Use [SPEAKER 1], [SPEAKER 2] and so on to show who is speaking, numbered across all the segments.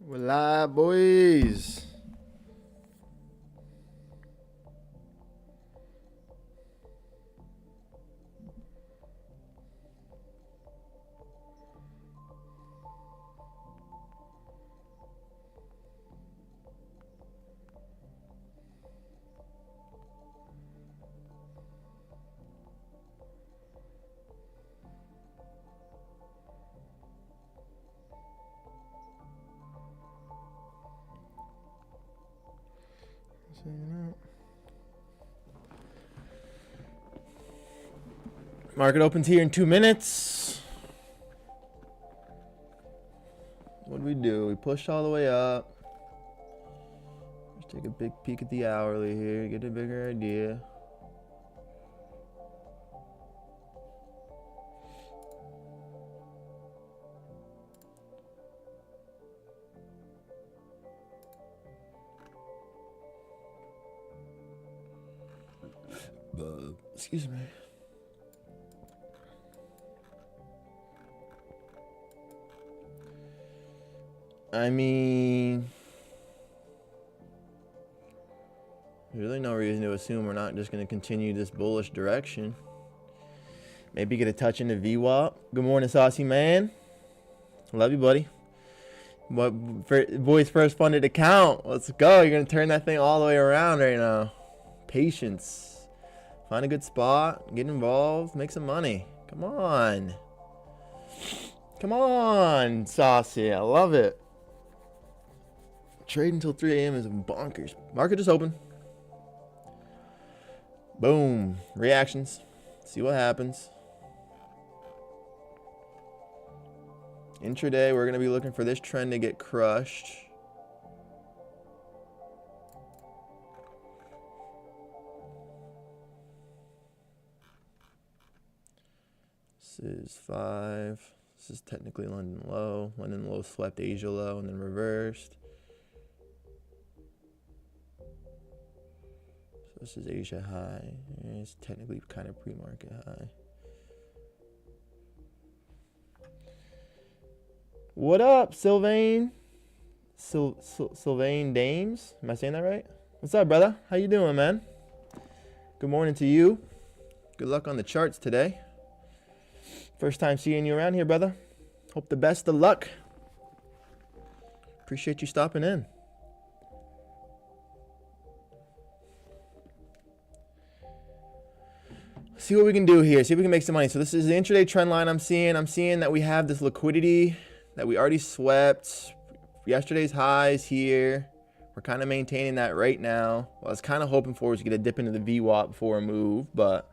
[SPEAKER 1] We're live, boys. Market opens here in 2 minutes. What do? We pushed all the way up. Let's take a big peek at the hourly here, get a bigger idea. Excuse me. I mean, there's really no reason to assume we're not just going to continue this bullish direction. Maybe get a touch into VWAP. Good morning, Saucy Man. Love you, buddy. Boy's first funded account. Let's go. You're going to turn that thing all the way around right now. Patience. Find a good spot. Get involved. Make some money. Come on. Come on, Saucy. I love it. Trade until 3 a.m. is bonkers. Market just open. Boom. Reactions. See what happens. Intraday, we're going to be looking for this trend to get crushed. This is 5. This is technically London low. London low swept Asia low and then reversed. So this is Asia high. It's technically kind of pre-market high. What up, Sylvain? Sylvain Dames? Am I saying that right? What's up, brother? How you doing, man? Good morning to you. Good luck on the charts today. First time seeing you around here, brother. Hope the best of luck. Appreciate you stopping in. See what we can do here. See if we can make some money. So this is the intraday trend line I'm seeing. I'm seeing that we have this liquidity that we already swept. Yesterday's highs here. We're kind of maintaining that right now. What I was kind of hoping for was to get a dip into the VWAP before a move, but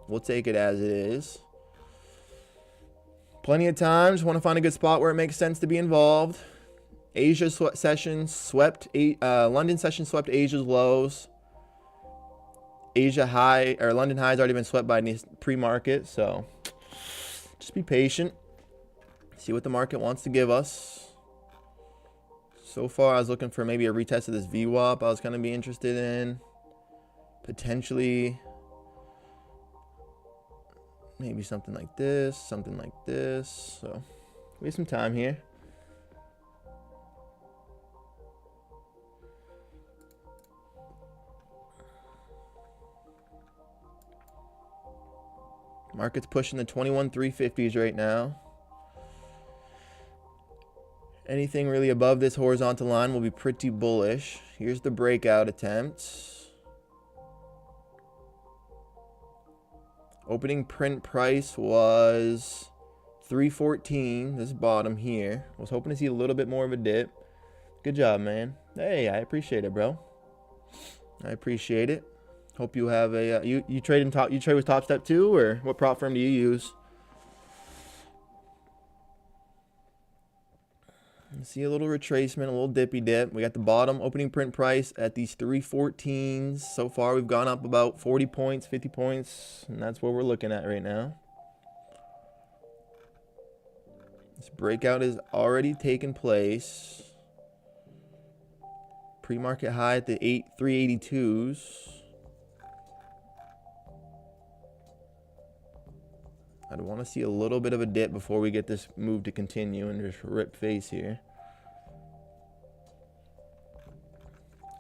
[SPEAKER 1] we'll take it as it is. Plenty of times. Want to find a good spot where it makes sense to be involved. Asia session swept. London session swept Asia's lows. Asia high or London high's already been swept by pre-market, so just be patient. See what the market wants to give us. So far, I was looking for maybe a retest of this VWAP. I was going to be interested in potentially. Maybe something like this, something like this. So, we have some time here. Market's pushing the 21,350s right now. Anything really above this horizontal line will be pretty bullish. Here's the breakout attempt. Opening print price was 314. This bottom here. Was hoping to see a little bit more of a dip. Good job, man. Hey, I appreciate it, bro. I appreciate it. Hope you have a you trade in top. You trade with Topstep too, or what prop firm do you use? See a little retracement, a little dippy dip. We got the bottom opening print price at these 314s. So far, we've gone up about 40 points, 50 points, and that's what we're looking at right now. This breakout has already taken place. Pre-market high at the 382s. I'd want to see a little bit of a dip before we get this move to continue and just rip face here.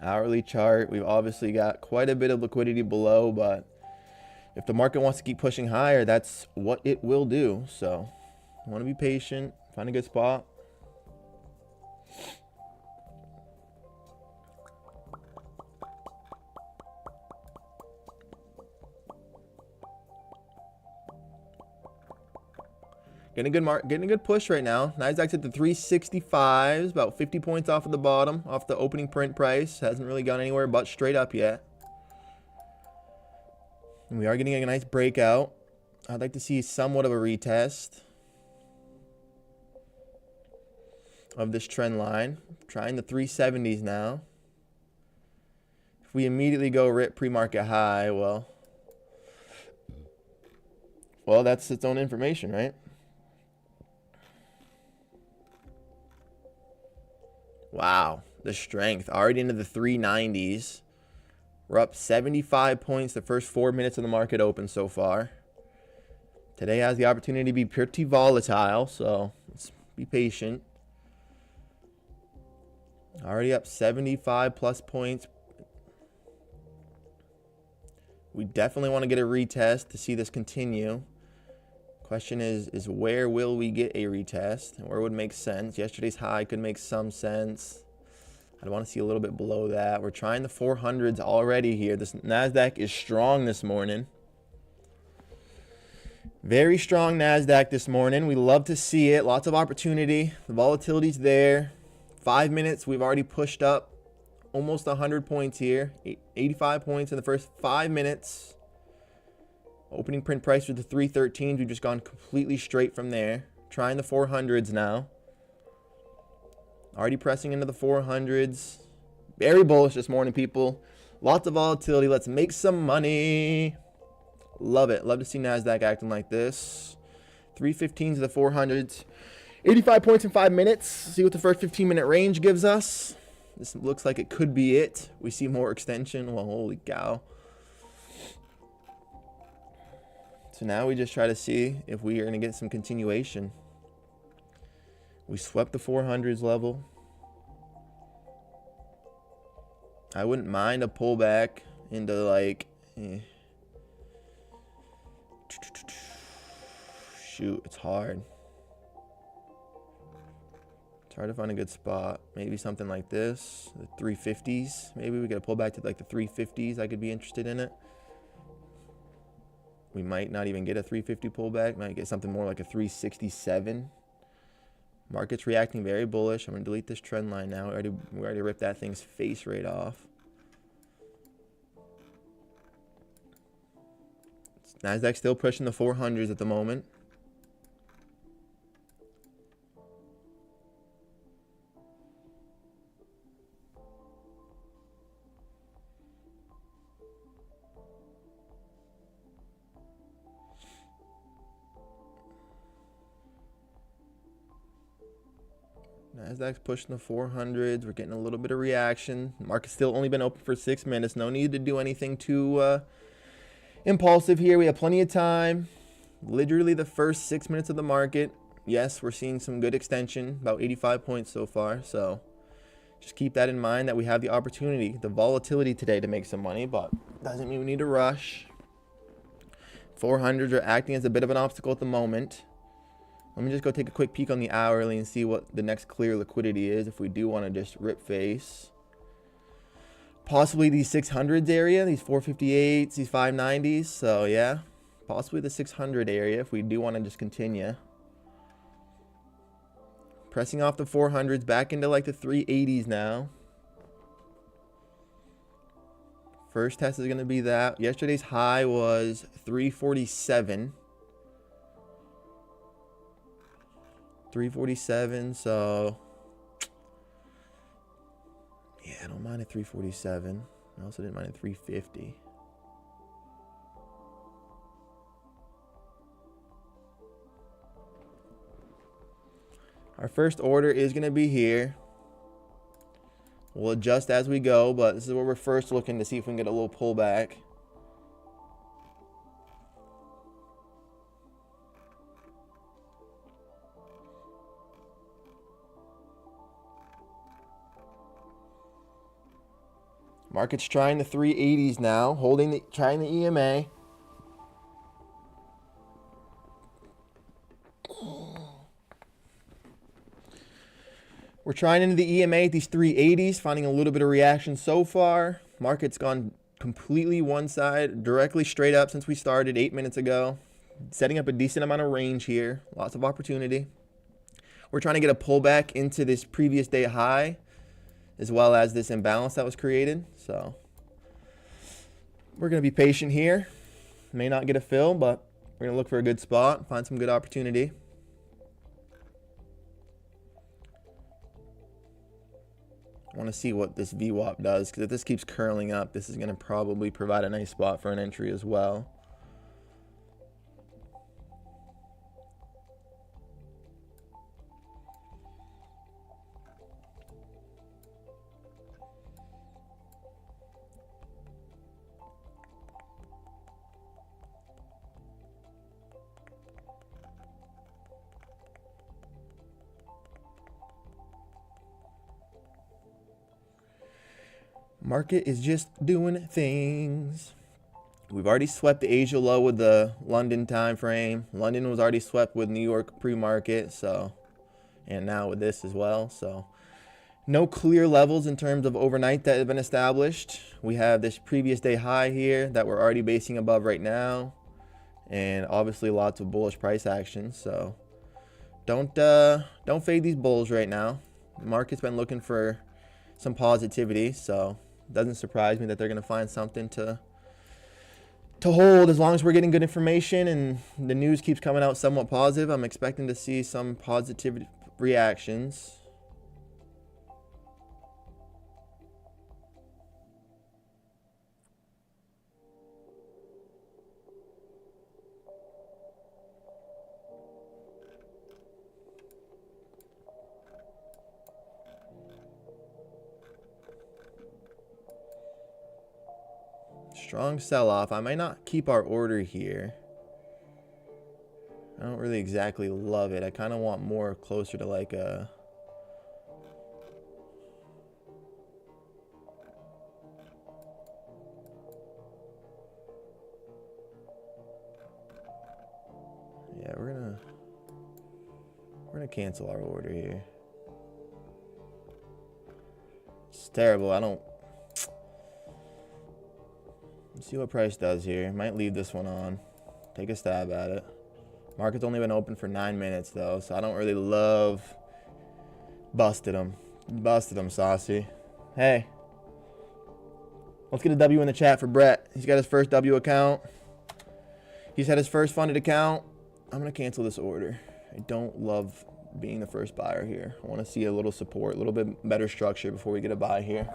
[SPEAKER 1] Hourly chart, we've obviously got quite a bit of liquidity below, but if the market wants to keep pushing higher, that's what it will do. So I want to be patient, find a good spot. Getting a good push right now. Nasdaq's at the 365s, about 50 points off of the bottom, off the opening print price. Hasn't really gone anywhere but straight up yet. And we are getting a nice breakout. I'd like to see somewhat of a retest of this trend line. Trying the 370s now. If we immediately go rip pre-market high, well, that's its own information, right? Wow, the strength already into the 390s. We're up 75 points the first 4 minutes of the market open so far. Today has the opportunity to be pretty volatile, so let's be patient. Already up 75 plus points. We definitely want to get a retest to see this continue. Question is where will we get a retest? Where would make sense? Yesterday's high could make some sense. I'd want to see a little bit below that. We're trying the 400s already here. This Nasdaq is strong this morning. Very strong Nasdaq this morning. We love to see it. Lots of opportunity. The volatility's there. 5 minutes, we've already pushed up almost 100 points here. 85 points in the first 5 minutes. Opening print price for the 313s. We've just gone completely straight from there. Trying the 400s now. Already pressing into the 400s. Very bullish this morning, people. Lots of volatility. Let's make some money. Love it. Love to see Nasdaq acting like this. 315s to the 400s. 85 points in 5 minutes. See what the first 15-minute range gives us. This looks like it could be it. We see more extension. Well, holy cow. So now we just try to see if we are going to get some continuation. We swept the 400s level. I wouldn't mind a pullback into like... Shoot, it's hard. It's hard to find a good spot. Maybe something like this. The 350s. Maybe we get a pullback to like the 350s. I could be interested in it. We might not even get a 350 pullback. Might get something more like a 367. Market's reacting very bullish. I'm going to delete this trend line now. We already ripped that thing's face right off. Nasdaq still pushing the 400s at the moment. Nasdaq's pushing the 400s. We're getting a little bit of reaction. Market's still only been open for 6 minutes. No need to do anything too impulsive here. We have plenty of time. Literally the first 6 minutes of the market. Yes, we're seeing some good extension. About 85 points so far. So just keep that in mind that we have the opportunity, the volatility today to make some money. But doesn't mean we need to rush. 400s are acting as a bit of an obstacle at the moment. Let me just go take a quick peek on the hourly and see what the next clear liquidity is if we do want to just rip face. Possibly these 600s area, these 458s, these 590s. So yeah, possibly the 600 area if we do want to just continue. Pressing off the 400s back into like the 380s now. First test is going to be that. Yesterday's high was 347. 347, so yeah, I don't mind a 347. I also didn't mind a 350. Our first order is going to be here. We'll adjust as we go, but this is where we're first looking to see if we can get a little pullback. Market's trying the 380s now, trying the EMA. We're trying into the EMA at these 380s, finding a little bit of reaction so far. Market's gone completely one side, directly straight up since we started 8 minutes ago. Setting up a decent amount of range here, lots of opportunity. We're trying to get a pullback into this previous day high, as well as this imbalance that was created. So we're going to be patient here. May not get a fill, but we're going to look for a good spot, find some good opportunity. I want to see what this VWAP does, because if this keeps curling up, this is going to probably provide a nice spot for an entry as well. Market is just doing things. We've already swept the Asia low with the London time frame. London was already swept with New York pre-market, so, and now with this as well. So no clear levels in terms of overnight that have been established. We have this previous day high here that we're already basing above right now, and obviously lots of bullish price action. So don't fade these bulls right now. The market's been looking for some positivity, so it doesn't surprise me that they're going to find something to hold as long as we're getting good information and the news keeps coming out somewhat positive. I'm expecting to see some positive reactions. Strong sell-off. I might not keep our order here. I don't really exactly love it. I kind of want more closer to like a... Yeah, we're gonna cancel our order here. It's terrible. I don't... Let's see what price does here. Might leave this one on. Take a stab at it. Market's only been open for 9 minutes though, so I don't really love... Busted him. Busted him, Saucy. Hey. Let's get a W in the chat for Brett. He's got his first W account. He's had his first funded account. I'm going to cancel this order. I don't love being the first buyer here. I want to see a little support, a little bit better structure before we get a buy here.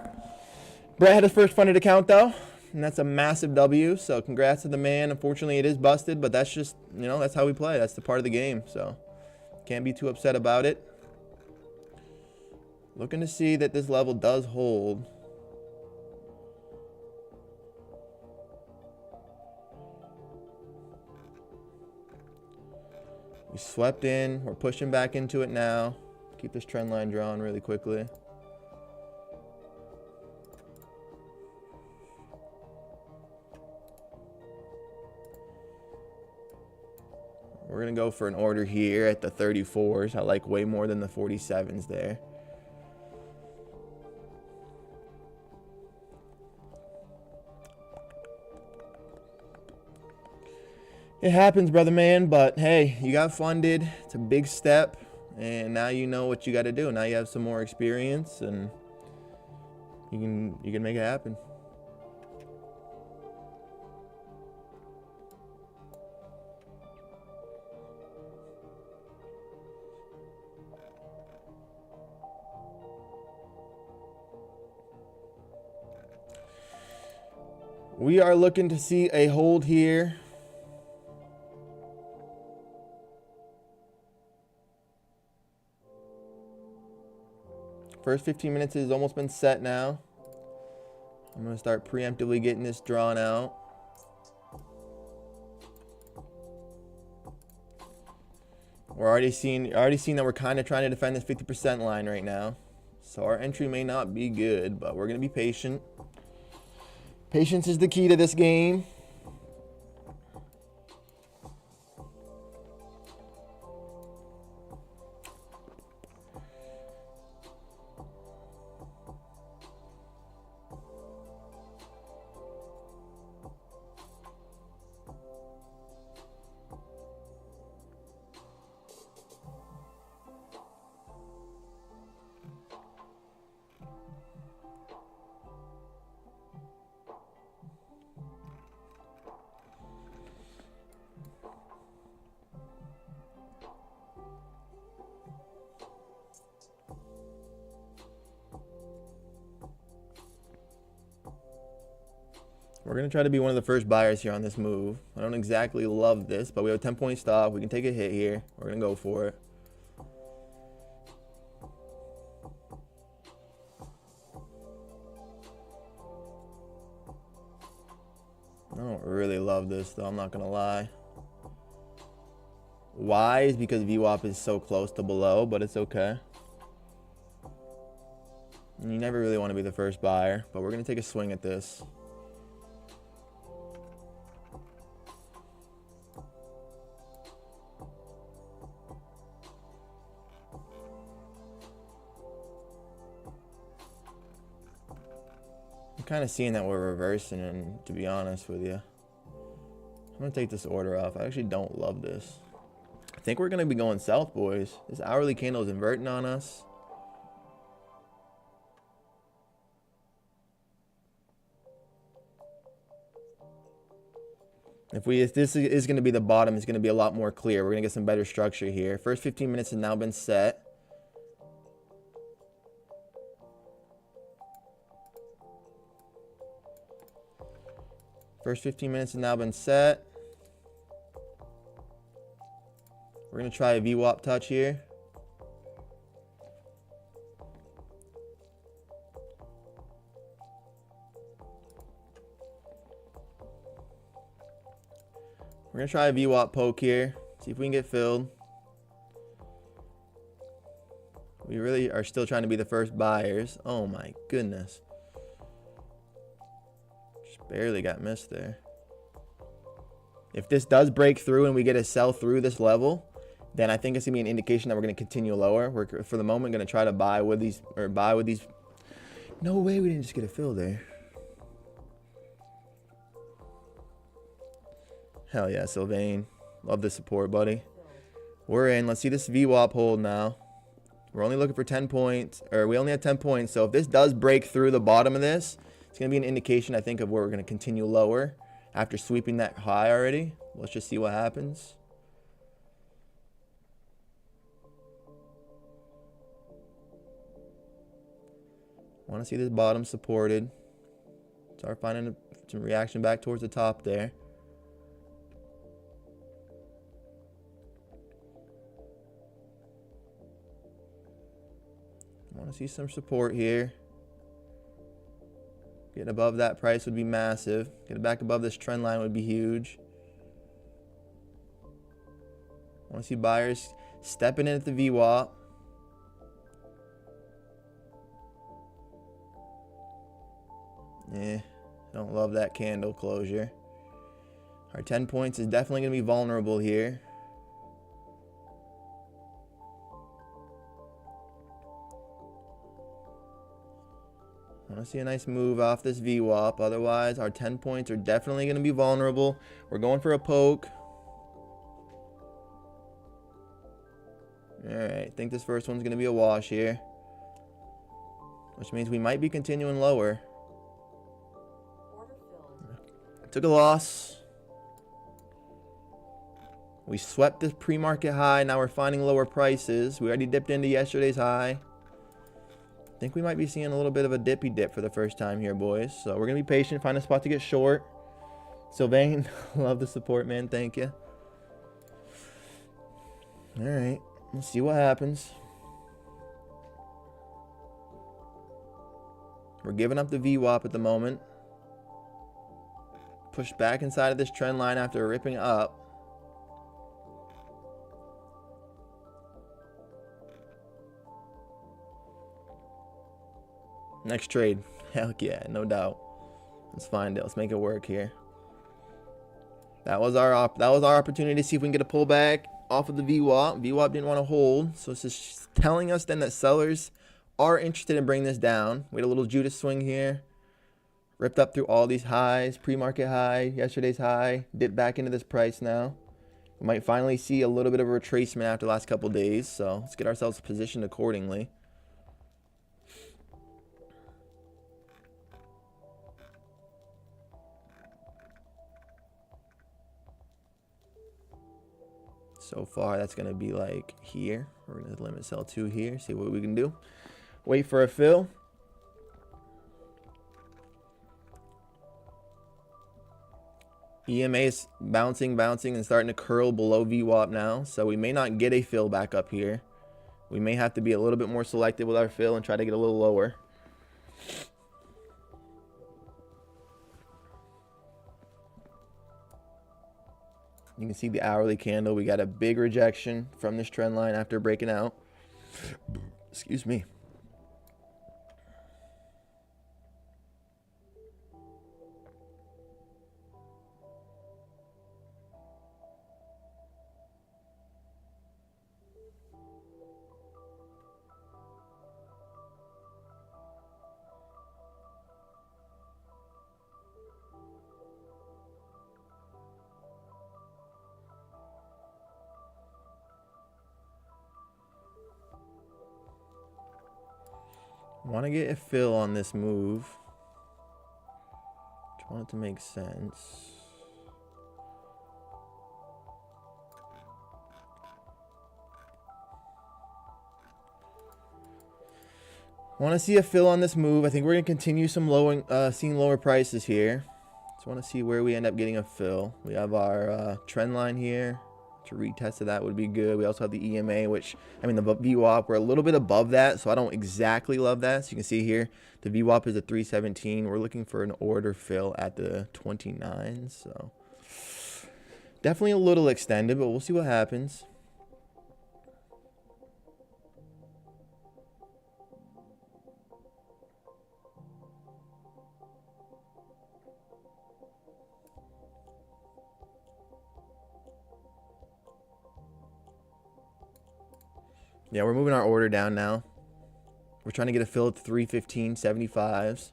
[SPEAKER 1] Brett had his first funded account though, and that's a massive W, so congrats to the man. Unfortunately, it is busted, but that's just, you know, that's how we play. That's the part of the game, so can't be too upset about it. Looking to see that this level does hold. We swept in. We're pushing back into it now. Keep this trend line drawn really quickly. We're going to go for an order here at the 34s. I like way more than the 47s there. It happens, brother man, but hey, you got funded. It's a big step, and now you know what you got to do. Now you have some more experience, and you can make it happen. We are looking to see a hold here. First 15 minutes has almost been set now. I'm going to start preemptively getting this drawn out. We're already seeing that we're kind of trying to defend this 50% line right now. So our entry may not be good, but we're going to be patient. Patience is the key to this game. We're going to try to be one of the first buyers here on this move. I don't exactly love this, but we have a 10-point stop. We can take a hit here. We're going to go for it. I don't really love this, though. I'm not going to lie. Why is because VWAP is so close to below, but it's okay. And you never really want to be the first buyer, but we're going to take a swing at this. Kind of seeing that we're reversing, and to be honest with you, I'm gonna take this order off. I actually don't love this. I think we're gonna be going south, boys. This hourly candle is inverting on us. If this is gonna be the bottom, it's gonna be a lot more clear. We're gonna get some better structure here. First 15 minutes has now been set. First 15 minutes has now been set. We're going to try a VWAP touch here. We're going to try a VWAP poke here. See if we can get filled. We really are still trying to be the first buyers. Oh my goodness. Barely got missed there. If this does break through and we get a sell through this level, then I think it's gonna be an indication that we're gonna continue lower. We're for the moment gonna try to buy with these, or buy with these. No way we didn't just get a fill there. Hell yeah, Sylvain. Love the support, buddy. We're in. Let's see this VWAP hold now. We're only looking for 10 points, or we only have 10 points. So if this does break through the bottom of this, it's going to be an indication, I think, of where we're going to continue lower after sweeping that high already. Let's just see what happens. Want to see this bottom supported. Start finding some reaction back towards the top there. Want to see some support here. Getting above that price would be massive. Getting back above this trend line would be huge. Want to see buyers stepping in at the VWAP. Yeah, don't love that candle closure. Our 10 points is definitely going to be vulnerable here. I want to see a nice move off this VWAP. Otherwise, our 10 points are definitely going to be vulnerable. We're going for a poke. Alright, I think this first one's going to be a wash here. Which means we might be continuing lower. Took a loss. We swept this pre-market high. Now we're finding lower prices. We already dipped into yesterday's high. I think we might be seeing a little bit of a dippy dip for the first time here, boys. So we're going to be patient, find a spot to get short. Sylvain, love the support, man. Thank you. All right, let's see what happens. We're giving up the VWAP at the moment. Push back inside of this trend line after ripping up. Next trade. Heck yeah, no doubt. Let's find it. Let's make it work here. That was our opportunity to see if we can get a pullback off of the VWAP. VWAP didn't want to hold, so it's just telling us then that sellers are interested in bringing this down. We had a little Judas swing here. Ripped up through all these highs, pre-market high, yesterday's high, dipped back into this price now. We might finally see a little bit of a retracement after the last couple days, so let's get ourselves positioned accordingly. So far, that's going to be like here. We're going to limit sell 2 here, see what we can do. Wait for a fill. EMA is bouncing, and starting to curl below VWAP now. So we may not get a fill back up here. We may have to be a little bit more selective with our fill and try to get a little lower. You can see the hourly candle. We got a big rejection from this trend line after breaking out. Excuse me. Want to get a fill on this move. Just want it to make sense. Want to see a fill on this move. I think we're going to continue seeing lower prices here. Just want to see where we end up getting a fill. We have our trend line here. To retest of that would be good. We also have the EMA, which, I mean, the VWAP, we're a little bit above that, so I don't exactly love that. So you can see here, the VWAP is a 317. We're looking for an order fill at the 29, so definitely a little extended, but we'll see what happens. Yeah, we're moving our order down now. We're trying to get a fill at the 315.75s.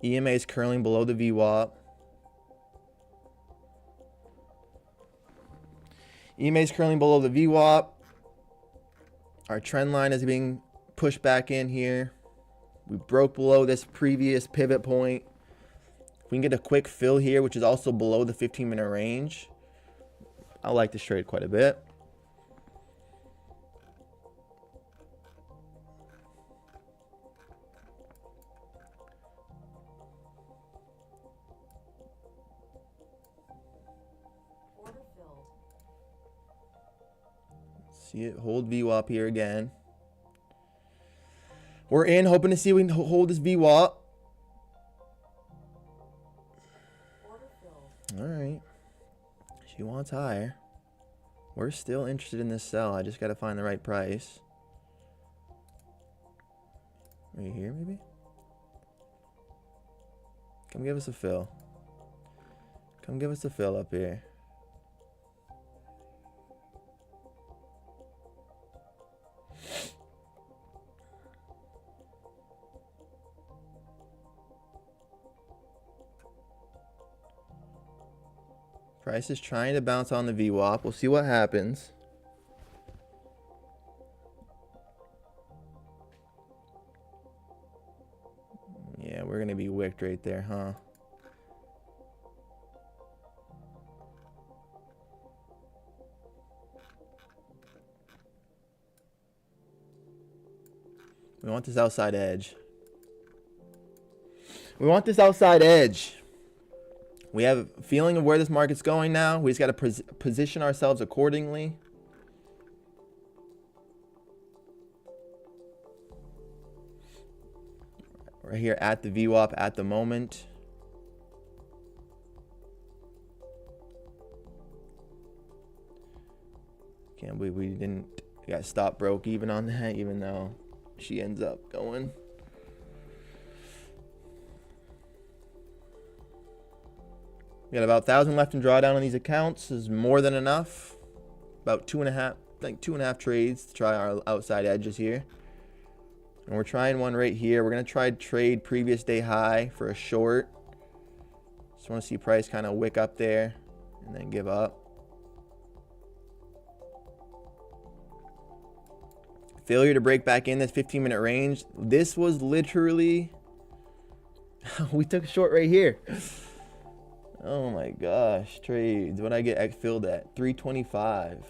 [SPEAKER 1] EMA is curling below the VWAP. EMA is curling below the VWAP. Our trend line is being pushed back in here. We broke below this previous pivot point. If we can get a quick fill here, which is also below the 15-minute range, I like this trade quite a bit. See it hold VWAP here again. We're in, hoping to see if we can hold this VWAP. All right. She wants higher. We're still interested in this sell. I just got to find the right price. Right here, maybe? Come give us a fill. Come give us a fill up here. Price is trying to bounce on the VWAP. We'll see what happens. Yeah, we're going to be wicked right there, huh? We want this outside edge. We want this outside edge. We have a feeling of where this market's going now. We just got to position ourselves accordingly. We're here at the VWAP at the moment. Can't believe we got stop broke even on that, even though she ends up going. We got about 1,000 left in drawdown on these accounts. Is more than enough. About 2.5 trades to try our outside edges here. And we're trying one right here. We're going to try trade previous day high for a short. Just want to see price kind of wick up there and then give up. Failure to break back in this 15-minute range. This was literally... we took a short right here. Oh my gosh. Trades. What did I get filled at? 325.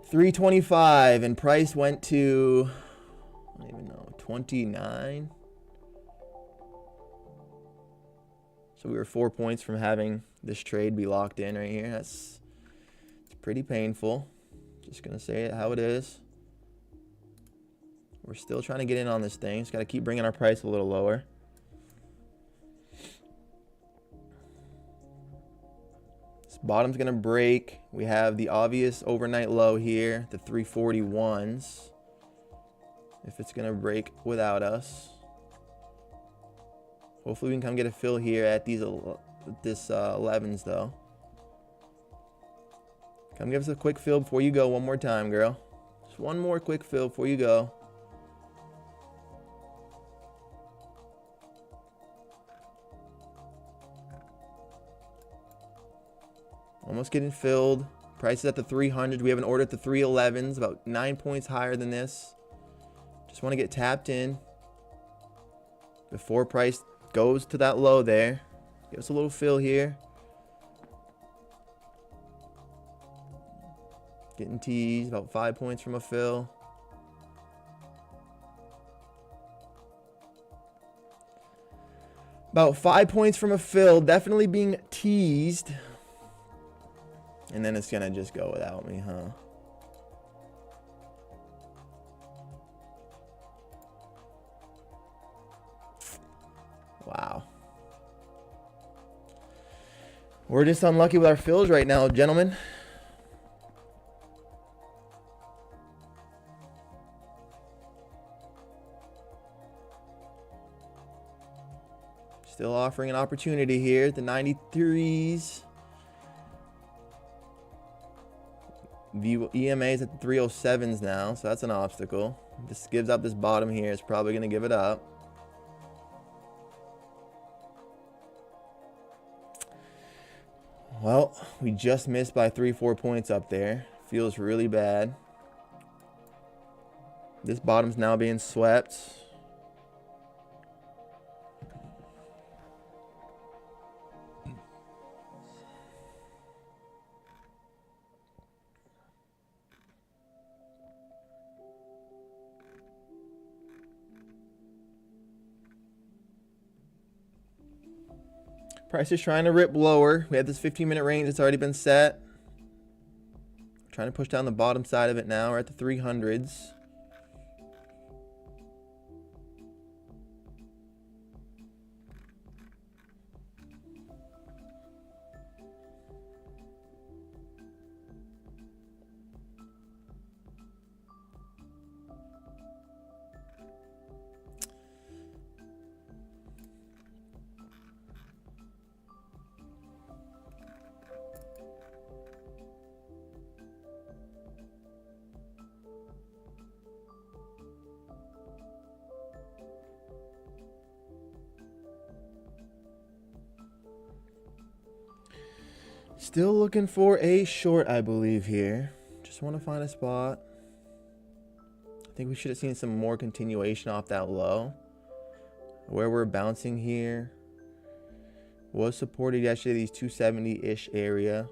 [SPEAKER 1] 325 and price went to, I don't even know, 29. So we were 4 points from having this trade be locked in right here. It's pretty painful. Just gonna say it how it is. We're still trying to get in on this thing. Just got to keep bringing our price a little lower. This bottom's going to break. We have the obvious overnight low here, the 341s. If it's going to break without us. Hopefully we can come get a fill here at these 11s though. Come give us a quick fill before you go one more time, girl. Just one more quick fill before you go. Almost getting filled. Price is at the 300. We have an order at the 311s, about 9 points higher than this. Just want to get tapped in before price goes to that low there. Give us a little fill here. Getting teased, about 5 points from a fill. About 5 points from a fill, definitely being teased. And then it's gonna just go without me, huh? Wow. We're just unlucky with our fills right now, gentlemen. Still offering an opportunity here at the 93s. EMA is at the 307s now, so that's an obstacle. This gives up this bottom here. It's probably going to give it up. Well, we just missed by 3-4 points up there. Feels really bad. This bottom's now being swept. Price is trying to rip lower. We have this 15-minute range that's already been set. Trying to push down the bottom side of it now. We're at the 300s. Still looking for a short, I believe, here. Just want to find a spot. I think we should have seen some more continuation off that low. Where we're bouncing here was supported yesterday, these 270-ish area.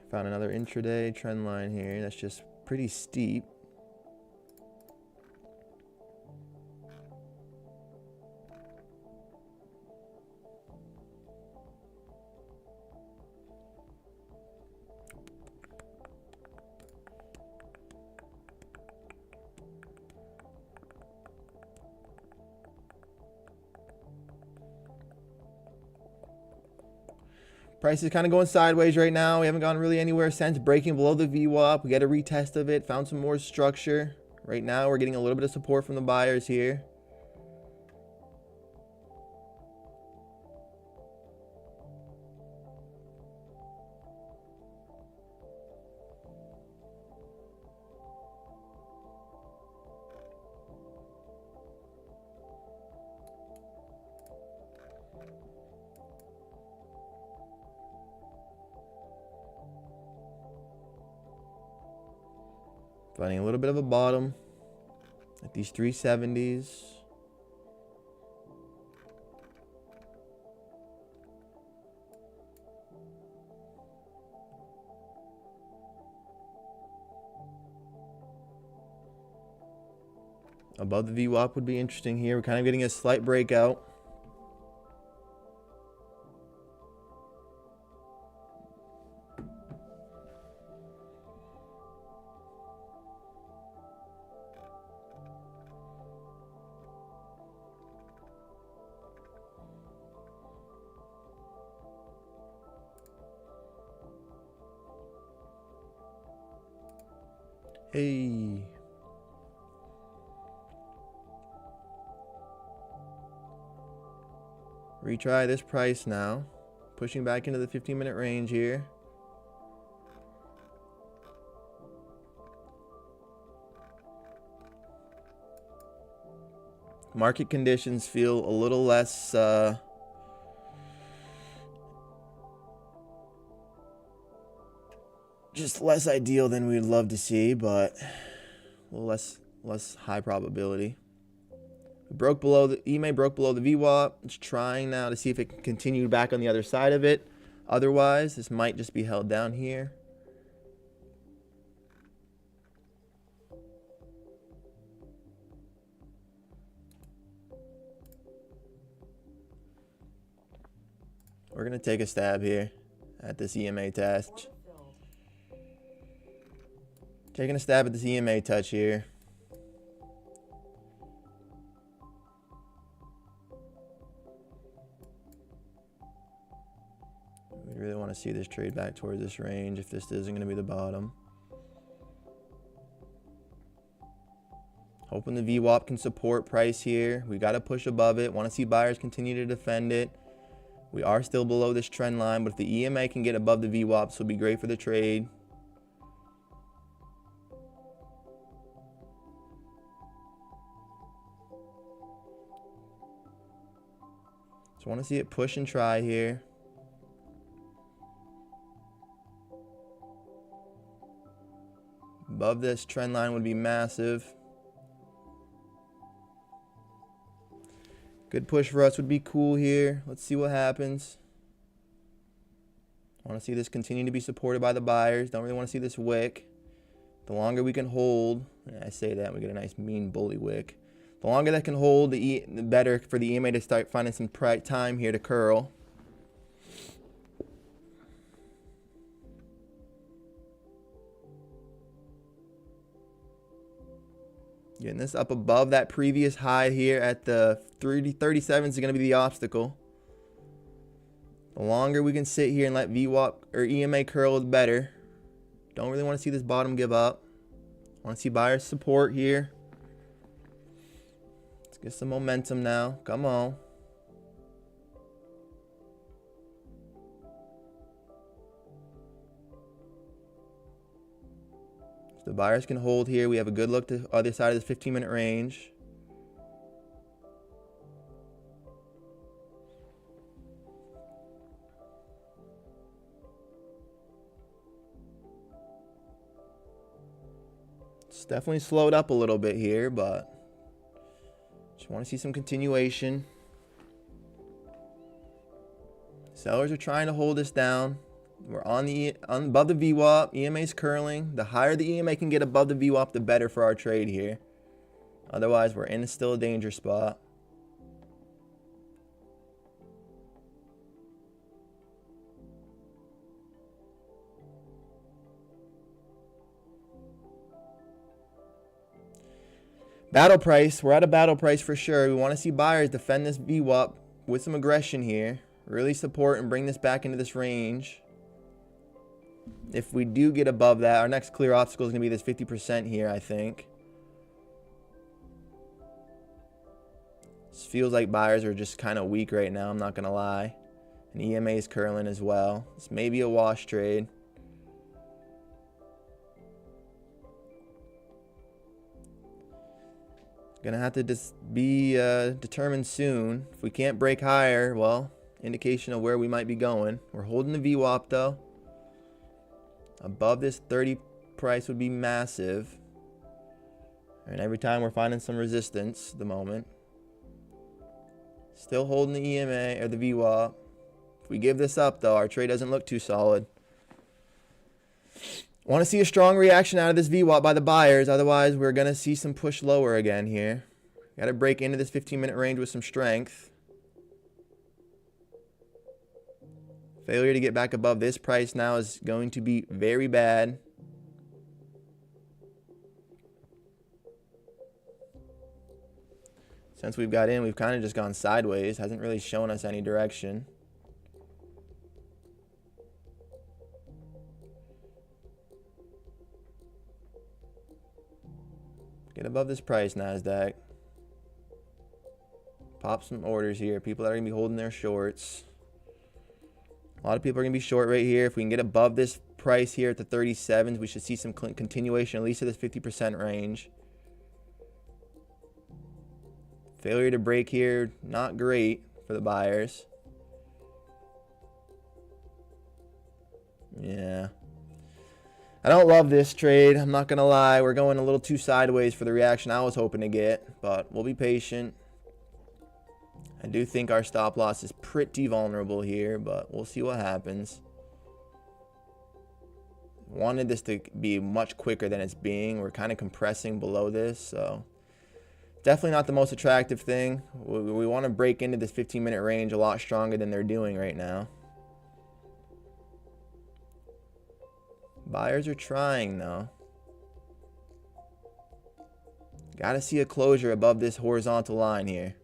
[SPEAKER 1] Found another intraday trend line here. That's just pretty steep. Price is kind of going sideways right now. We haven't gone really anywhere since breaking below the VWAP. We got a retest of it, found some more structure. Right now, we're getting a little bit of support from the buyers here. Finding a little bit of a bottom at these 370s. Above the VWAP would be interesting here. We're kind of getting a slight breakout. Hey. Retry this price now. Pushing back into the 15-minute range here. Market conditions feel a little less just less ideal than we'd love to see, but a little less high probability. We broke below the EMA, broke below the VWAP. It's trying now to see if it can continue back on the other side of it. Otherwise, this might just be held down here. We're gonna take a stab here at this EMA test. Taking a stab at this EMA touch here. We really want to see this trade back towards this range if this isn't going to be the bottom. Hoping the VWAP can support price here. We got to push above it. Want to see buyers continue to defend it. We are still below this trend line, but if the EMA can get above the VWAP, this will be great for the trade. So I want to see it push and try here. Above this trend line would be massive. Good push for us would be cool here. Let's see what happens. I want to see this continue to be supported by the buyers. Don't really want to see this wick. The longer we can hold, I say that, we get a nice mean bully wick. The longer that can hold, the better for the EMA to start finding some time here to curl. Getting this up above that previous high here at the 37 is going to be the obstacle. The longer we can sit here and let VWAP or EMA curl, the better. Don't really want to see this bottom give up. Want to see buyers support here. Let's get some momentum now. Come on. The buyers can hold here. We have a good look to the other side of this 15-minute range. It's definitely slowed up a little bit here, but just want to see some continuation. Sellers are trying to hold us down. We're above the VWAP. EMA is curling. The higher the EMA can get above the VWAP, the better for our trade here. Otherwise, we're in still a danger spot. Battle price. We're at a battle price for sure. We want to see buyers defend this VWAP with some aggression here. really support and bring this back into this range. If we do get above that, our next clear obstacle is going to be this 50% here, I think. This feels like buyers are just kind of weak right now, I'm not going to lie. And EMA is curling as well. This may be a wash trade. Gonna have to just be determined soon. If we can't break higher, well, indication of where we might be going. We're holding the VWAP though. Above this 30 price would be massive. And every time we're finding some resistance at the moment. Still holding the EMA or the VWAP. If we give this up though, our trade doesn't look too solid. Want to see a strong reaction out of this VWAP by the buyers. Otherwise, we're going to see some push lower again here. Got to break into this 15-minute range with some strength. Failure to get back above this price now is going to be very bad. Since we've got in, we've kind of just gone sideways. Hasn't really shown us any direction. Get above this price, NASDAQ. Pop some orders here. People that are going to be holding their shorts. A lot of people are going to be short right here. If we can get above this price here at the 37s, we should see some continuation, at least of this 50% range. Failure to break here, not great for the buyers. Yeah. I don't love this trade. I'm not going to lie. We're going a little too sideways for the reaction I was hoping to get. But we'll be patient. I do think our stop loss is pretty vulnerable here. But we'll see what happens. Wanted this to be much quicker than it's being. We're kind of compressing below this. So definitely not the most attractive thing. We want to break into this 15-minute range a lot stronger than they're doing right now. Buyers are trying though. Got to see a closure above this horizontal line here.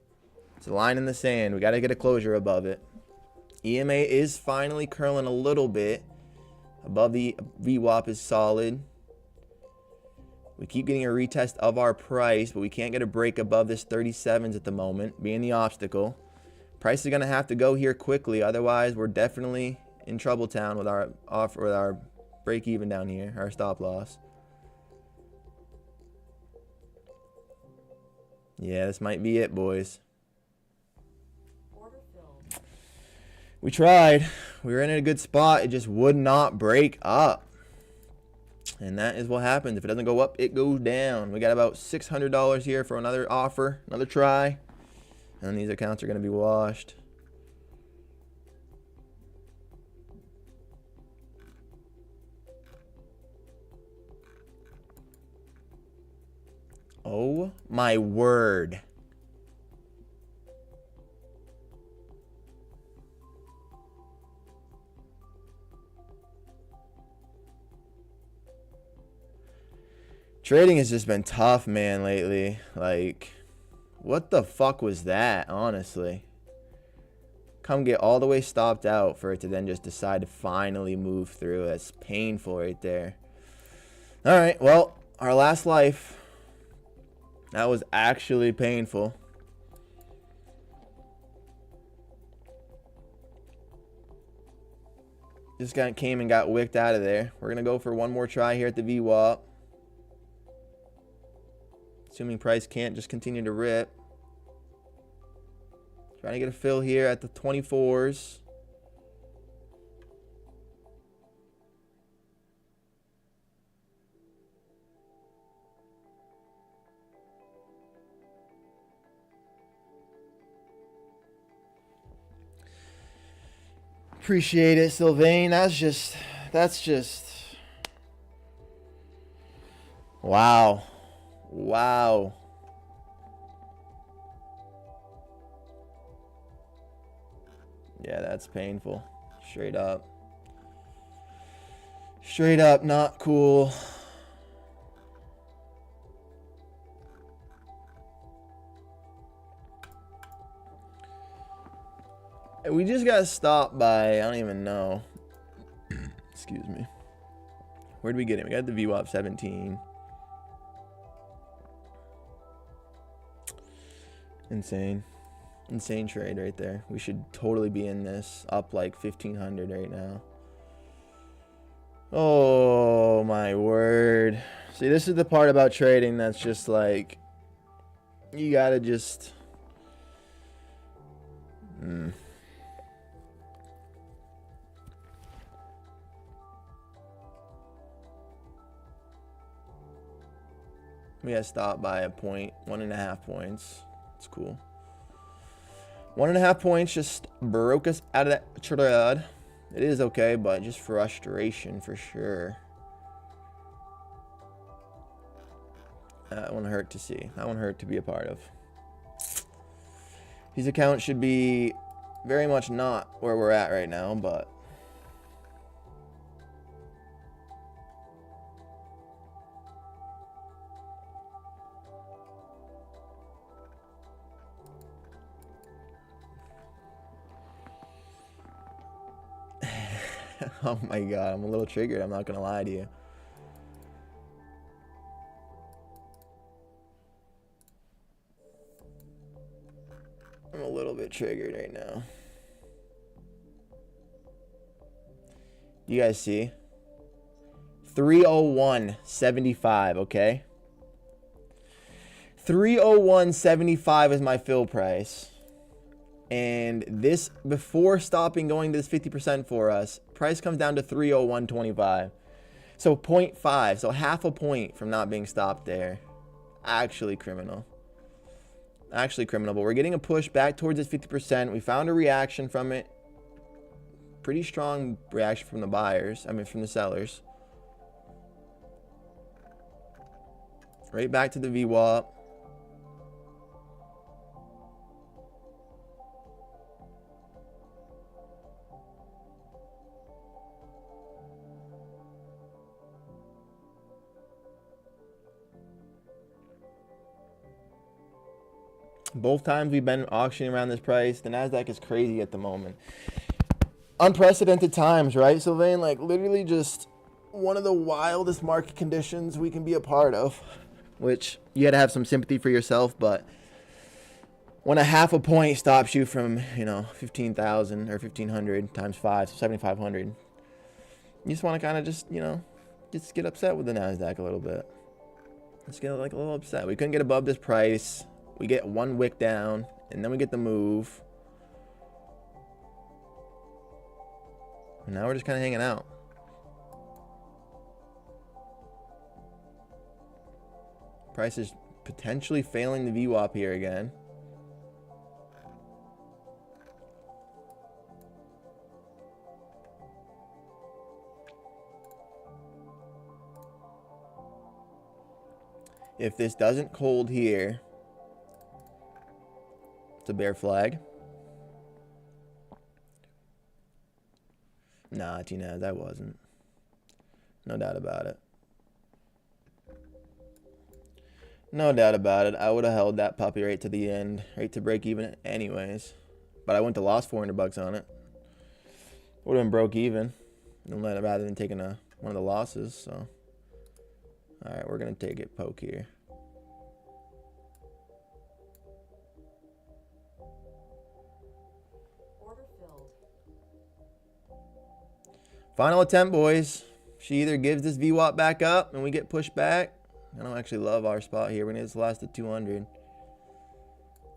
[SPEAKER 1] It's a line in the sand. We got to get a closure above it. EMA is finally curling a little bit. Above the VWAP is solid. We keep getting a retest of our price, but we can't get a break above this 37s at the moment, being the obstacle. Price is going to have to go here quickly. Otherwise, we're definitely in trouble town with our offer, with our break even down here, our stop loss. Yeah, this might be it, boys. We tried. We were in a good spot. It just would not break up. And that is what happens. If it doesn't go up, it goes down. We got about $600 here for another offer, another try. And these accounts are going to be washed. Oh my word. Trading has just been tough, man, lately. Like, what the fuck was that, honestly? Come get all the way stopped out for it to then just decide to finally move through. That's painful right there. All right, well, our last life. That was actually painful. Just came and got wicked out of there. We're going to go for one more try here at the VWAP. Assuming price can't just continue to rip. Trying to get a fill here at the 24s. Appreciate it, Sylvain. That's just wow. Wow. Yeah, that's painful. Straight up. Straight up, not cool. We just got stopped by, I don't even know. Excuse me. Where did we get it? We got the VWAP 17. Insane. Insane trade right there. We should totally be in this. Up like 1,500 right now. Oh my word. See, this is the part about trading that's just like, you gotta just... We got stopped by a point, 1.5 points. It's cool. 1.5 points just broke us out of that trade. It is okay, but just frustration for sure. That one hurt to see. That one hurt to be a part of. These accounts should be very much not where we're at right now, but... Oh my god, I'm a little triggered. I'm not gonna lie to you. I'm a little bit triggered right now. You guys see? 301.75, okay? 301.75 is my fill price. And this, before stopping going to this 50% for us, price comes down to 301.25. So 0.5, so half a point from not being stopped there. Actually criminal. Actually criminal, but we're getting a push back towards this 50%. We found a reaction from it. Pretty strong reaction from the buyers. I mean, from the sellers. Right back to the VWAP. Both times we've been auctioning around this price. The NASDAQ is crazy at the moment. Unprecedented times, right, Sylvain? Like, literally just one of the wildest market conditions we can be a part of. Which, you got to have some sympathy for yourself, but when a half a point stops you from, you know, 15,000 or 1,500 times 5, so 7,500, you just want to kind of just, you know, just get upset with the NASDAQ a little bit. Let's get, like, a little upset. We couldn't get above this price. We get one wick down, and then we get the move. And now we're just kind of hanging out. Price is potentially failing the VWAP here again. If this doesn't hold here, it's a bear flag. Nah, Tina, that wasn't. No doubt about it. No doubt about it. I would have held that puppy right to the end, right to break even anyways. But I went to lost 400 bucks on it. Would have been broke even, rather than taking one of the losses. So, all right, we're gonna take it poke here. Final attempt, boys. She either gives this VWAP back up and we get pushed back. I don't actually love our spot here. We need this last at 200.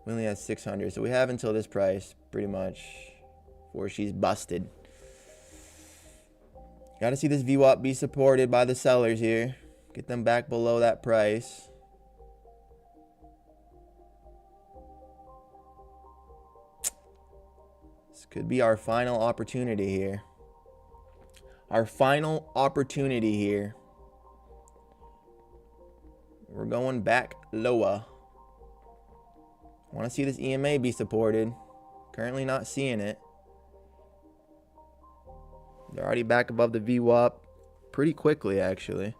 [SPEAKER 1] We only have 600, so we have until this price, pretty much, before she's busted. Got to see this VWAP be supported by the sellers here. Get them back below that price. This could be our final opportunity here. Our final opportunity here. We're going back lower. Want to see this EMA be supported. Currently not seeing it. They're already back above the VWAP pretty quickly, actually.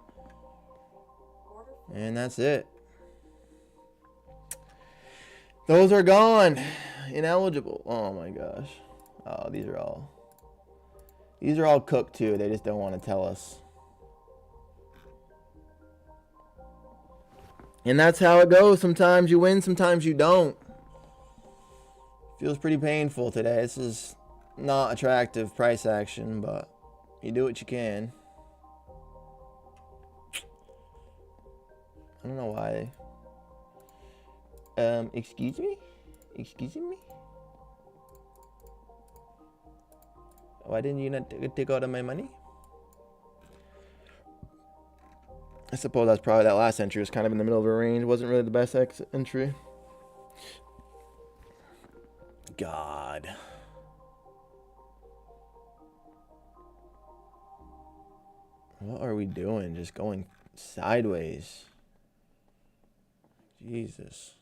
[SPEAKER 1] And that's it. Those are gone. Ineligible. Oh my gosh. Oh, these are all cooked too. They just don't want to tell us. And that's how it goes. Sometimes you win, sometimes you don't. Feels pretty painful today. This is not attractive price action, but you do what you can. I don't know why. Excuse me? Excuse me? Why didn't you not take out of my money? I suppose that's probably that last entry was kind of in the middle of a range. Wasn't really the best entry. God. What are we doing? Just going sideways. Jesus.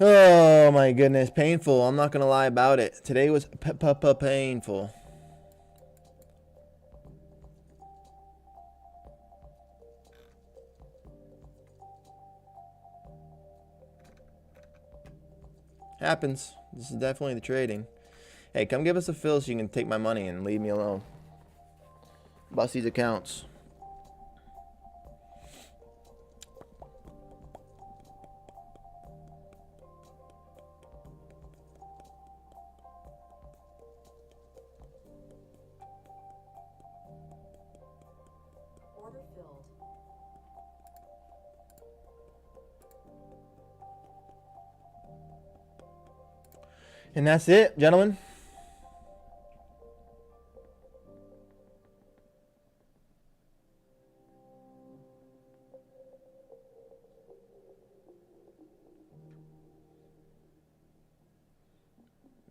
[SPEAKER 1] Oh my goodness, painful. I'm not gonna lie about it. Today was painful. Happens. This is definitely the trading. Hey, come give us a fill so you can take my money and leave me alone. Bust these accounts.
[SPEAKER 2] Order filled.
[SPEAKER 1] And that's it, gentlemen.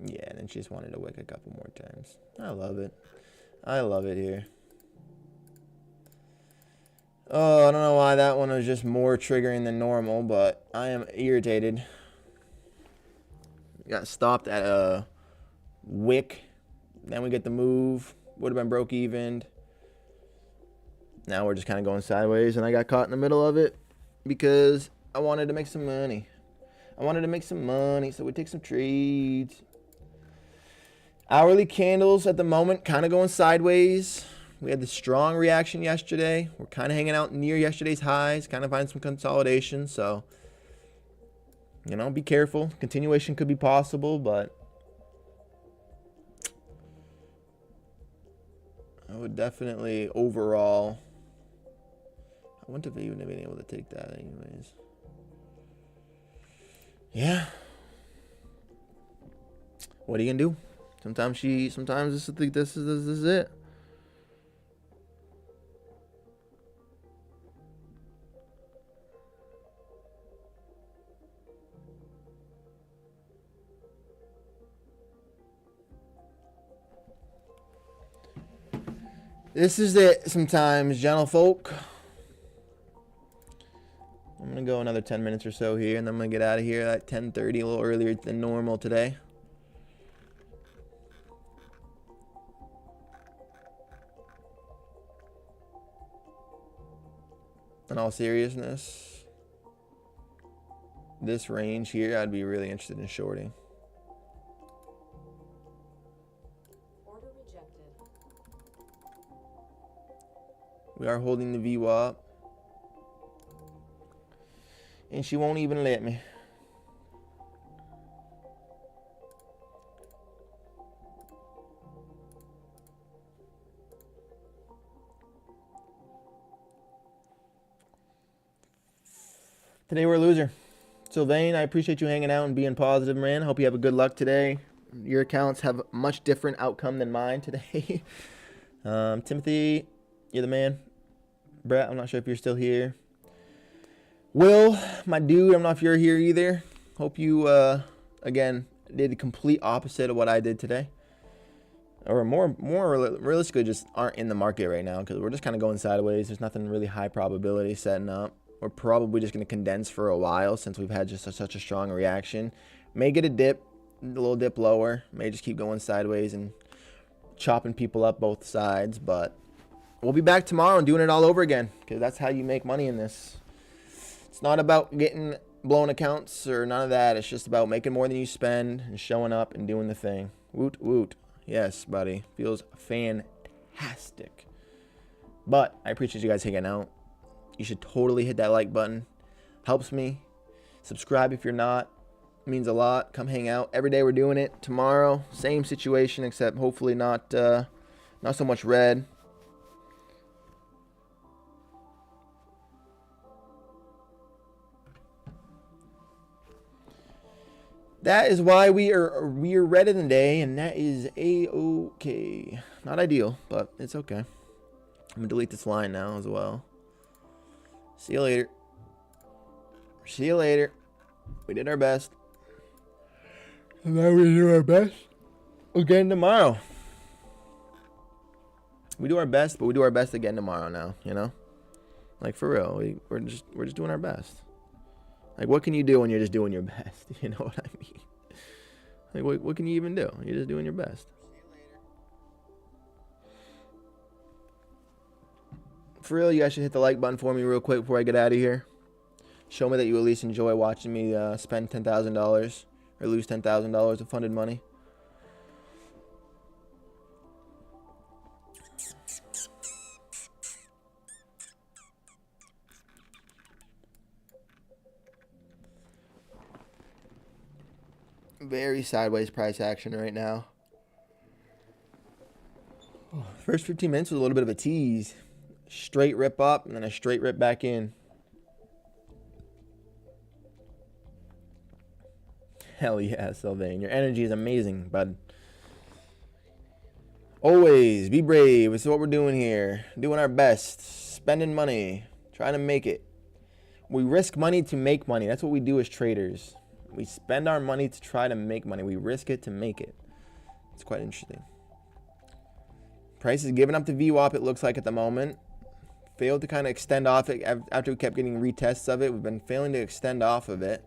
[SPEAKER 1] Yeah, and then she just wanted to wick a couple more times. I love it. I love it here. Oh, I don't know why that one was just more triggering than normal, but I am irritated. Got stopped at a wick. Then we get the move. Would have been broke even. Now we're just kind of going sideways, and I got caught in the middle of it because I wanted to make some money. So we take some trades. Hourly candles at the moment kind of going sideways. We had the strong reaction yesterday. We're kind of hanging out near yesterday's highs, kind of find some consolidation. So, you know, be careful. Continuation could be possible, but I would definitely overall, I wouldn't have even been able to take that anyways. Yeah. What are you gonna do? Sometimes this is it. This is it sometimes, gentlefolk. I'm going to go another 10 minutes or so here, and then I'm going to get out of here at 10:30, a little earlier than normal today. In all seriousness, this range here, I'd be really interested in shorting.
[SPEAKER 2] Order rejected.
[SPEAKER 1] We are holding the VWAP. And she won't even let me. Today we're a loser. Sylvain, I appreciate you hanging out and being positive, man. Hope you have a good luck today. Your accounts have a much different outcome than mine today. Timothy, you're the man. Brett, I'm not sure if you're still here. Will, my dude, I don't know if you're here either. Hope you, again, did the complete opposite of what I did today. Or more realistically, just aren't in the market right now because we're just kind of going sideways. There's nothing really high probability setting up. We're probably just going to condense for a while since we've had just such a strong reaction. May get a dip, a little dip lower. May just keep going sideways and chopping people up both sides, but we'll be back tomorrow and doing it all over again, because that's how you make money in this. It's not about getting blown accounts or none of that. It's just about making more than you spend and showing up and doing the thing. Woot woot. Yes, buddy. Feels fantastic. But I appreciate you guys hanging out. You should totally hit that like button. Helps me. Subscribe if you're not. It means a lot. Come hang out. Every day we're doing it. Tomorrow, same situation, except hopefully not so much red. That is why we are red in the day, and that is a-okay. Not ideal, but it's okay. I'm gonna delete this line now as well. See you later. See you later. We did our best. And now we do our best again tomorrow. We do our best, but we do our best again tomorrow now, you know? Like, for real. We're just doing our best. Like, what can you do when you're just doing your best? You know what I mean? Like, what can you even do? You're just doing your best. For real, you guys should hit the like button for me real quick before I get out of here. Show me that you at least enjoy watching me spend $10,000 or lose $10,000 of funded money. Very sideways price action right now. First 15 minutes was a little bit of a tease. Straight rip up and then a straight rip back in. Hell yeah, Sylvain. Your energy is amazing, bud. Always be brave. This is what we're doing here. Doing our best. Spending money. Trying to make it. We risk money to make money. That's what we do as traders. We spend our money to try to make money. We risk it to make it. It's quite interesting. Price is giving up to VWAP, it looks like, at the moment. Failed to kind of extend off it after we kept getting retests of it. We've been failing to extend off of it.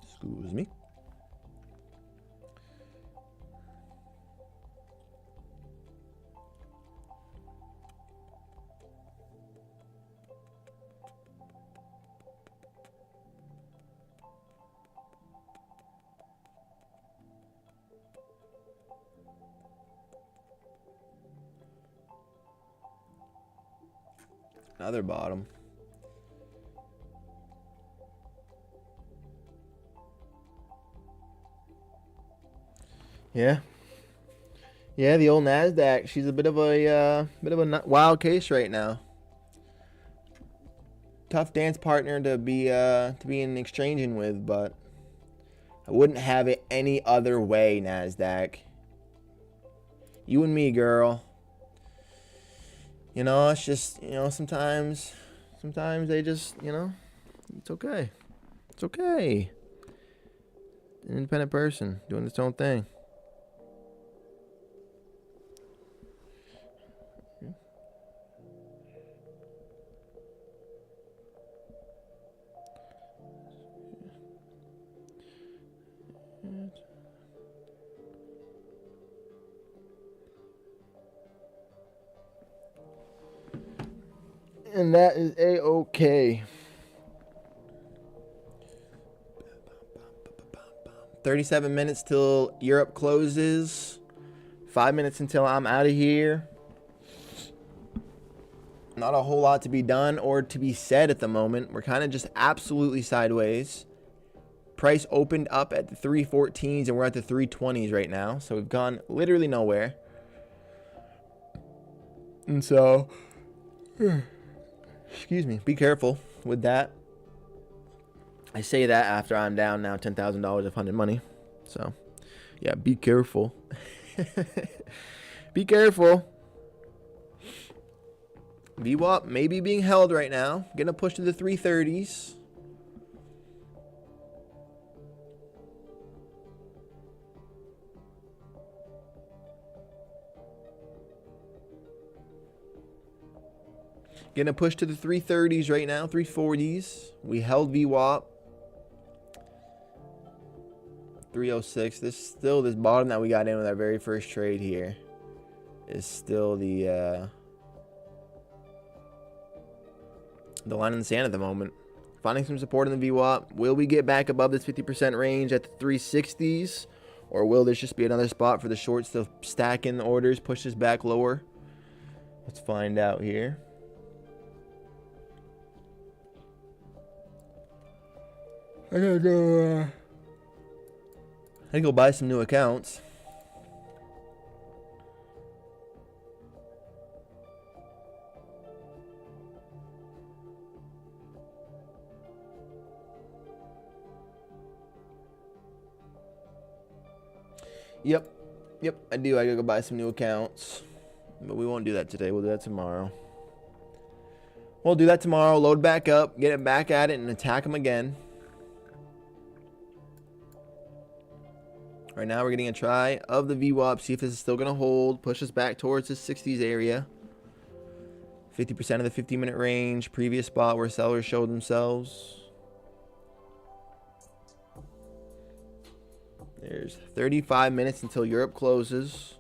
[SPEAKER 1] Excuse me. Another bottom. Yeah. Yeah, the old NASDAQ. She's a bit of a wild case right now. Tough dance partner to be in exchanging with, but I wouldn't have it any other way, NASDAQ. You and me, girl. You know, it's just, you know, sometimes they just, you know, it's okay. It's okay. An independent person doing its own thing. And that is a-okay. 37 minutes till Europe closes. 5 minutes until I'm out of here. Not a whole lot to be done or to be said at the moment. We're kind of just absolutely sideways. Price opened up at the 314s and we're at the 320s right now. So we've gone literally nowhere. And so... excuse me, be careful with that. I say that after I'm down now $10,000 of funded money. So, yeah, be careful. Be careful. VWAP maybe being held right now. Gonna push to the 330s. Gonna push to the 330s right now, 340s. We held VWAP. 306. This bottom that we got in with our very first trade here is still the line in the sand at the moment. Finding some support in the VWAP. Will we get back above this 50% range at the 360s? Or will this just be another spot for the shorts to stack in the orders, push this back lower? Let's find out here. I gotta go buy some new accounts. Yep, I do. I gotta go buy some new accounts. But we won't do that today. We'll do that tomorrow. We'll do that tomorrow. Load back up, get it back at it, and attack them again. Right now, we're getting a try of the VWAP. See if this is still gonna hold. Push us back towards the 60s area. 50% of the 50-minute range. Previous spot where sellers showed themselves. There's 35 minutes until Europe closes.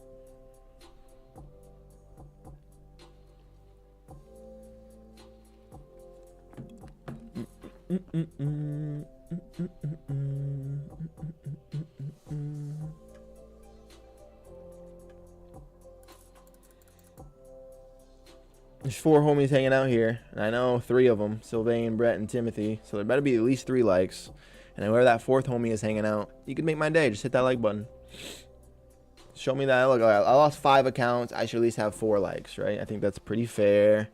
[SPEAKER 1] There's 4 homies hanging out here, and I know 3 of them, Sylvain, Brett, and Timothy, so there better be at least 3 likes. And wherever that 4th homie is hanging out, you can make my day. Just hit that like button. Show me that. Look, I lost 5 accounts. I should at least have 4 likes, right? I think that's pretty fair.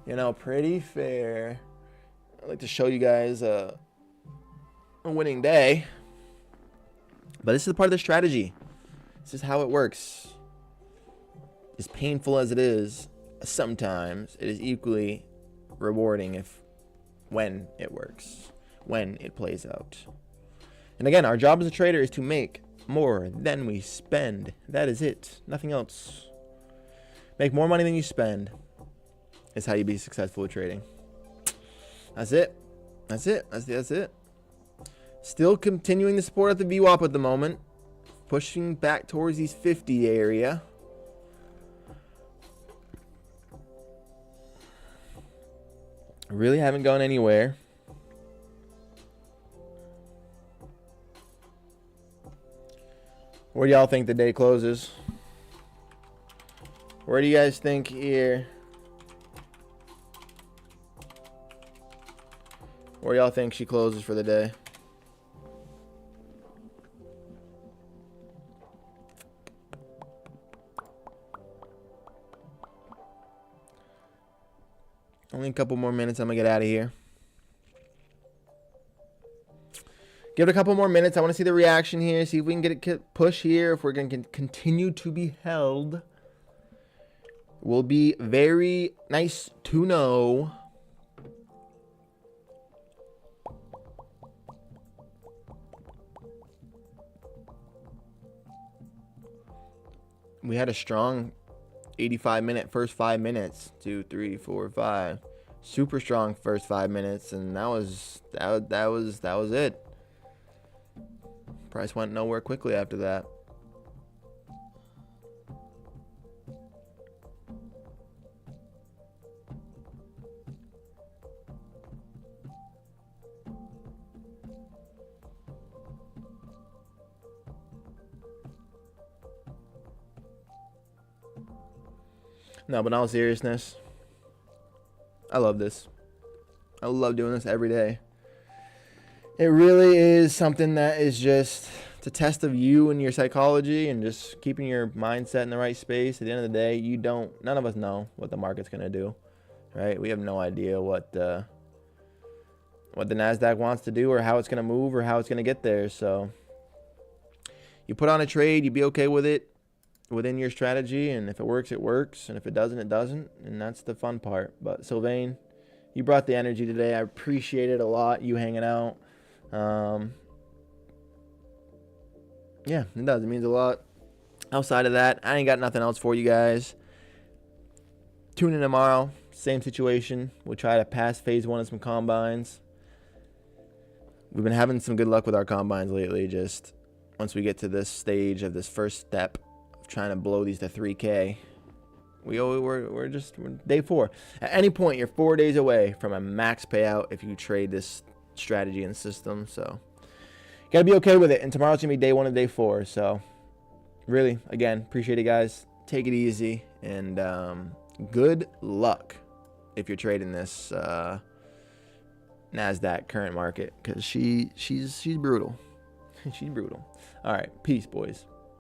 [SPEAKER 1] You know, pretty fair. I'd like to show you guys a winning day. But this is part of the strategy. This is how it works. As painful as it is, sometimes it is equally rewarding when it works. When it plays out. And again, our job as a trader is to make more than we spend. That is it. Nothing else. Make more money than you spend is how you be successful with trading. That's it. That's it. Still continuing to support at the VWAP at the moment. Pushing back towards these 50 area. Really haven't gone anywhere. Where do y'all think the day closes? Where do you guys think here? Where y'all think she closes for the day? Only a couple more minutes. I'm gonna get out of here. Give it a couple more minutes. I want to see the reaction here. See if we can get it push here. If we're going to continue to be held. Will be very nice to know. We had a strong 85-minute first 5 minutes. 2, 3, 4, 5. Super strong first 5 minutes, and that was it. Price went nowhere quickly after that. No, but in all seriousness, I love this. I love doing this every day. It really is something that is just a test of you and your psychology and just keeping your mindset in the right space. At the end of the day, none of us know what the market's going to do, right? We have no idea what the NASDAQ wants to do or how it's going to move or how it's going to get there. So you put on a trade, you be okay with it within your strategy. And if it works, it works. And if it doesn't, it doesn't. And that's the fun part. But Sylvain, you brought the energy today. I appreciate it a lot, you hanging out. Yeah, it does. It means a lot. Outside of that, I ain't got nothing else for you guys. Tune in tomorrow. Same situation. We'll try to pass phase 1 of some combines. We've been having some good luck with our combines lately. Just once we get to this stage of this first step of trying to blow these to 3K. We're day 4. At any point, you're 4 days away from a max payout if you trade this strategy and system. So you gotta be okay with it. And tomorrow's gonna be day 1 of day 4. So really, again, appreciate it, guys. Take it easy, and good luck if you're trading this NASDAQ current market, because she's brutal. She's brutal. All right, peace, boys.